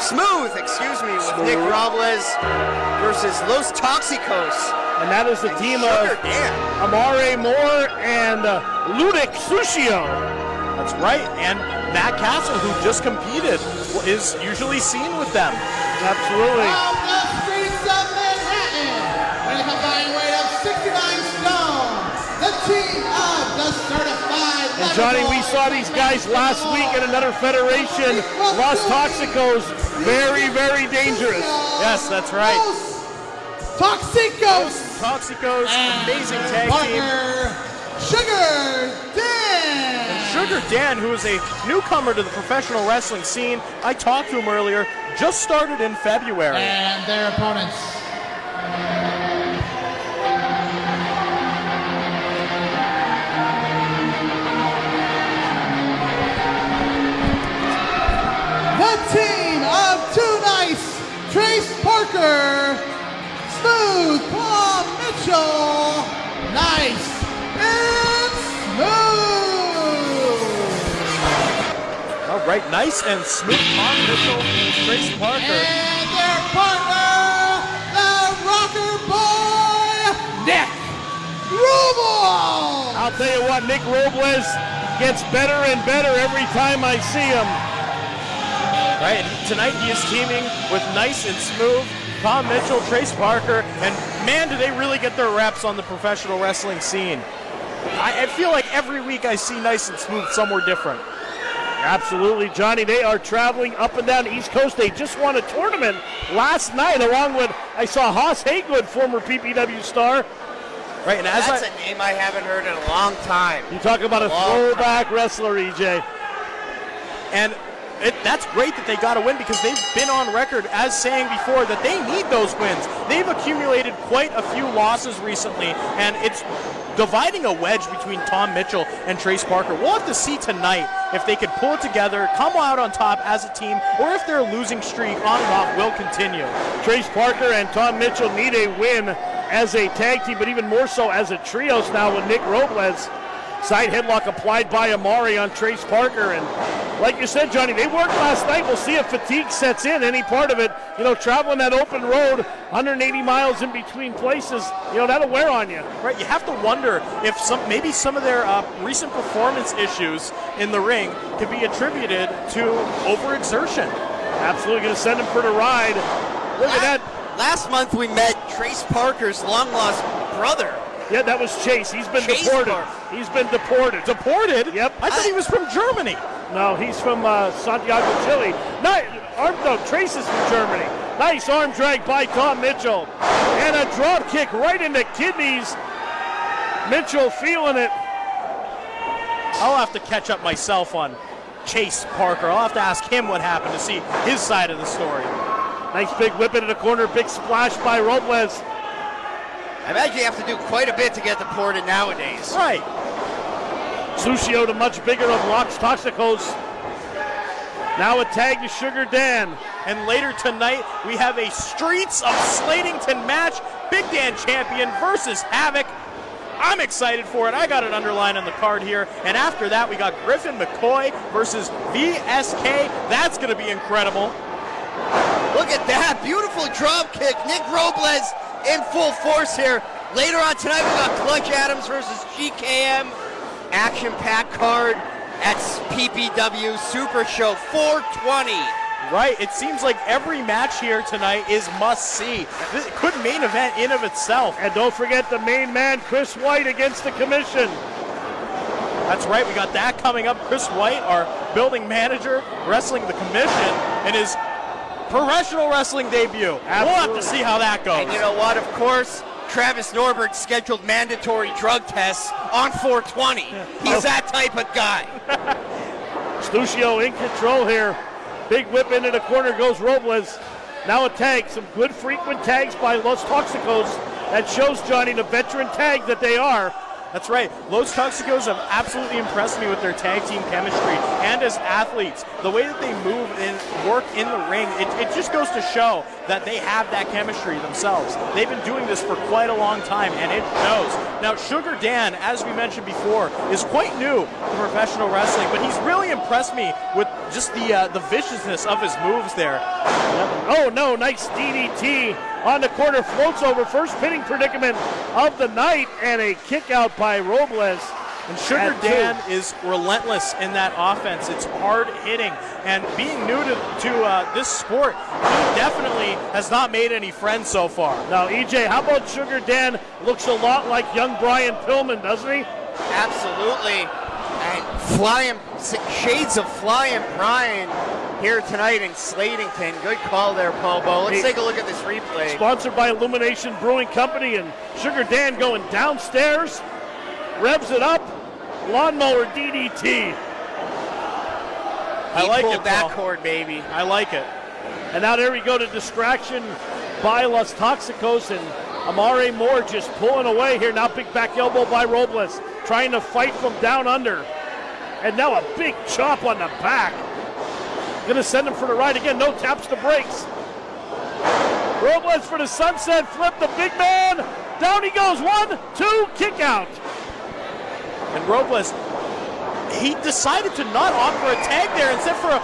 Smooth, with Nick Robles versus Los Toxicos. And that is the team of Amare Moore and Ludic Sushio. That's right, and Matt Castle, who just competed, is usually seen with them. Absolutely. From the streets of Manhattan, with a combined weight of 69 stones, the team of the certified. And Johnny, we saw these guys last week in another federation, Los Toxicos, very, very dangerous. Yes, that's right. Toxicos. Toxicos, amazing tag team. Sugar Dan. And Sugar Dan, who is a newcomer to the professional wrestling scene, I talked to him earlier, just started in February. And their opponents. The team of Too Nice, Trace Parker, Smooth Claw Mitchell, Nice and Smooth. All right, Nice and Smooth Claw Mitchell, Trace Parker. And their partner, the rocker boy, Nick Robles. I'll tell you what, Nick Robles gets better and better every time I see him. Right, and tonight he is teaming with Nice and Smooth, Tom Mitchell, Trace Parker, and man, do they really get their reps on the professional wrestling scene. I feel like every week I see Nice and Smooth somewhere different. Absolutely, Johnny. They are traveling up and down the East Coast. They just won a tournament last night, along with, I saw Haas Haygood, former PPW star. Right, and that's a name I haven't heard in a long time. You talk about a throwback wrestler, EJ. And that's great that they got a win, because they've been on record as saying before that they need those wins. They've accumulated quite a few losses recently, and it's dividing a wedge between Tom Mitchell and Trace Parker. We'll have to see tonight if they can pull it together, come out on top as a team, or if their losing streak on and off will continue. Trace Parker and Tom Mitchell need a win as a tag team, but even more so as a trios now with Nick Robles. Side headlock applied by Amari on Trace Parker, and like you said, Johnny, they worked last night. We'll see if fatigue sets in, any part of it. You know, traveling that open road, 180 miles in between places, you know, that'll wear on you. Right, you have to wonder if maybe some of their recent performance issues in the ring could be attributed to overexertion. Absolutely going to send him for the ride. Look at that. Last month we met Trace Parker's long-lost brother. Yeah, that was Chase. He's been deported. He's been deported. Deported? Yep. I thought he was from Germany. No, he's from Santiago, Chile. No, Trace is from Germany. Nice arm drag by Tom Mitchell. And a drop kick right in the kidneys. Mitchell feeling it. I'll have to catch up myself on Chase Parker. I'll have to ask him what happened to see his side of the story. Nice big whip into the corner. Big splash by Robles. I imagine you have to do quite a bit to get deported nowadays. Right. Sushio, the much bigger of Los Toxicos. Now a tag to Sugar Dan. And later tonight, we have a Streets of Slatington match. Big Dan champion versus Havoc. I'm excited for it. I got it underlined on the card here. And after that, we got Griffin McCoy versus VSK. That's going to be incredible. Look at that. Beautiful drop kick. Nick Robles in full force here. Later on tonight, we got Clutch Adams versus GKM. Action-packed card at PPW Super Show 420. Right, it seems like every match here tonight is must-see. This could main event in of itself. And don't forget the main man, Chris White, against the commission. That's right, we got that coming up. Chris White, our building manager, wrestling the commission in his professional wrestling debut. Absolutely. We'll have to see how that goes. And you know what, of course, Travis Norberg scheduled mandatory drug tests on 420. He's that type of guy. Stuccio in control here. Big whip into the corner goes Robles. Now a tag. Some good frequent tags by Los Toxicos. That shows, Johnny, the veteran tag that they are. That's right. Los Toxicos have absolutely impressed me with their tag team chemistry and as athletes. The way that they move and work in the ring, it just goes to show that they have that chemistry themselves. They've been doing this for quite a long time, and it shows. Now, Sugar Dan, as we mentioned before, is quite new to professional wrestling, but he's really impressed me with just the viciousness of his moves there. Oh no, nice DDT on the corner, floats over, first pinning predicament of the night, and a kick out by Robles. And Sugar Dan is relentless in that offense. It's hard hitting, and being new to this sport, he definitely has not made any friends so far. Now, EJ, how about Sugar Dan? Looks a lot like young Brian Pillman, doesn't he? Absolutely. And shades of Flying Brian here tonight in Slatington. Good call there, Pobo. Let's take a look at this replay. Sponsored by Illumination Brewing Company, and Sugar Dan going downstairs, revs it up, lawnmower DDT. I like it, that cord, baby. I like it. And now there we go to distraction by Los Toxicos, and Amare Moore just pulling away here. Now big back elbow by Robles, trying to fight from down under. And now a big chop on the back. Gonna send him for the ride again, no taps the brakes. Robles for the sunset flip, the big man. Down he goes, 1, 2, kick out. And Robles, he decided to not opt for a tag there, instead for a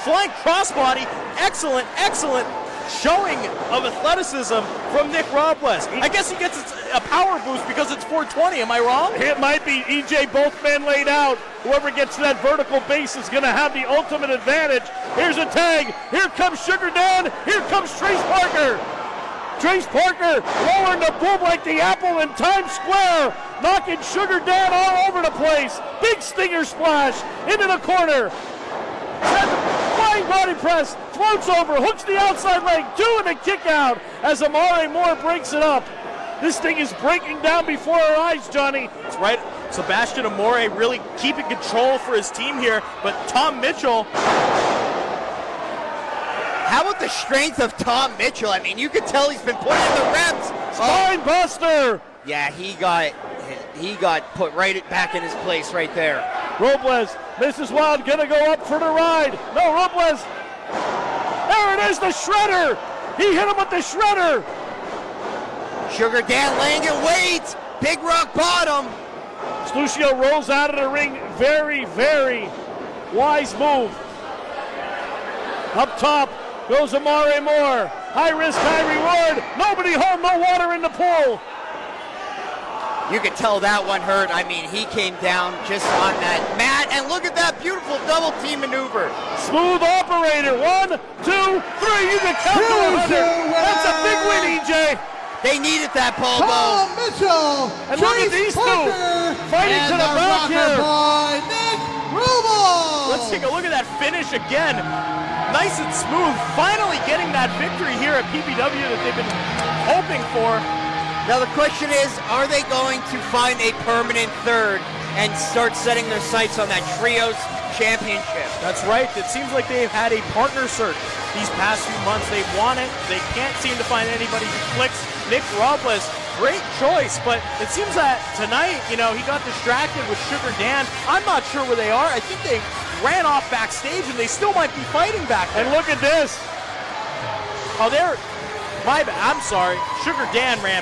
flying crossbody. Excellent, excellent showing of athleticism from Nick Robles. I guess he gets a power boost because it's 420, am I wrong? It might be. EJ, both men laid out. Whoever gets to that vertical base is going to have the ultimate advantage. Here's a tag. Here comes Sugar Dan. Here comes Trace Parker. Trace Parker lowering the boom like the apple in Times Square, knocking Sugar Dan all over the place. Big stinger splash into the corner. Flying body press, floats over, hooks the outside leg, doing a kick out as Amare Moore breaks it up. This thing is breaking down before our eyes, Johnny. That's right. Sebastian Amore really keeping control for his team here, but Tom Mitchell. How about the strength of Tom Mitchell? I mean, you could tell he's been putting in the reps. Spine buster. Yeah, he got put right back in his place right there. Robles, this is Wild, gonna go up for the ride. No, Robles. There it is, the shredder. He hit him with the shredder. Sugar Dan laying in wait. Big rock bottom. Lucio rolls out of the ring. Very, very wise move. Up top goes Amare Moore. High risk, high reward. Nobody home, no water in the pool. You could tell that one hurt. I mean, he came down just on that mat. And look at that beautiful double team maneuver. Smooth operator. 1, 2, 3. You can count to 100. That's a big win, EJ. They needed that, Pobo. Tom Mitchell, And look at these two fighting to the back here. Boy, Nick Robles. Let's take a look at that finish again. Nice and smooth. Finally getting that victory here at PPW that they've been hoping for. Now the question is, are they going to find a permanent third and start setting their sights on that Trios Championship? That's right. It seems like they've had a partner search these past few months. They want it. They can't seem to find anybody who clicks. Nick Robles, great choice, but it seems that tonight, he got distracted with Sugar Dan. I'm not sure where they are. I think they ran off backstage, and they still might be fighting back there. And look at this. Oh, I'm sorry. Sugar Dan ran